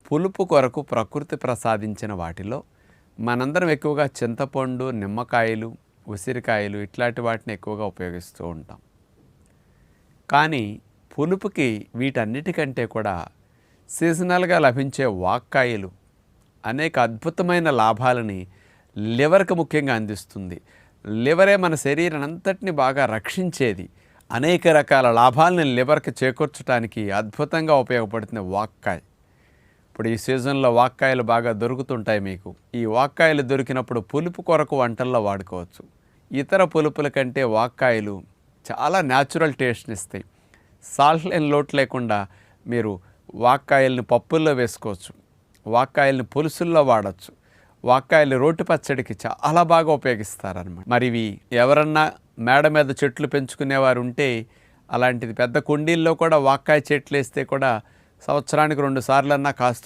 పులుపు కొరకు ప్రకృతి ప్రసాదించిన వాటిలో మనందరం ఎక్కువగా చింతపండు, నిమ్మకాయలు, ఉసిరికాయలు ఇట్లాంటి వాటిని ఎక్కువగా ఉపయోగిస్తూ ఉంటాం. కానీ పులుపుకి వీటన్నిటికంటే కూడా సీజనల్గా లభించే వాక్కాయలు అనేక అద్భుతమైన లాభాలని లివర్కి ముఖ్యంగా అందిస్తుంది. లివరే మన శరీరం అంతటిని బాగా రక్షించేది. అనేక రకాల లాభాలను లివర్కి చేకూర్చడానికి అద్భుతంగా ఉపయోగపడుతుంది వాక్కాయ. ఇప్పుడు ఈ సీజన్లో వాక్కాయలు బాగా దొరుకుతుంటాయి మీకు. ఈ వాక్కాయలు దొరికినప్పుడు పులుపు కొరకు వంటల్లో వాడుకోవచ్చు. ఇతర పులుపుల కంటే వాక్కాయలు చాలా న్యాచురల్ టేస్ట్ని ఇస్తాయి. సాల్ట్ లేని లోటు లేకుండా మీరు వాక్కాయల్ని పప్పుల్లో వేసుకోవచ్చు, వాక్కాయల్ని పులుసుల్లో వాడచ్చు, వాక్కాయలు రోటి పచ్చడికి చాలా బాగా ఉపయోగిస్తారన్నమాట. మరి ఇవి ఎవరన్నా మేడ మీద చెట్లు పెంచుకునేవారు ఉంటే అలాంటిది పెద్ద కుండీల్లో కూడా వాక్కాయ చెట్లు వేస్తే కూడా సంవత్సరానికి 2 సార్లన్నా కాస్తూ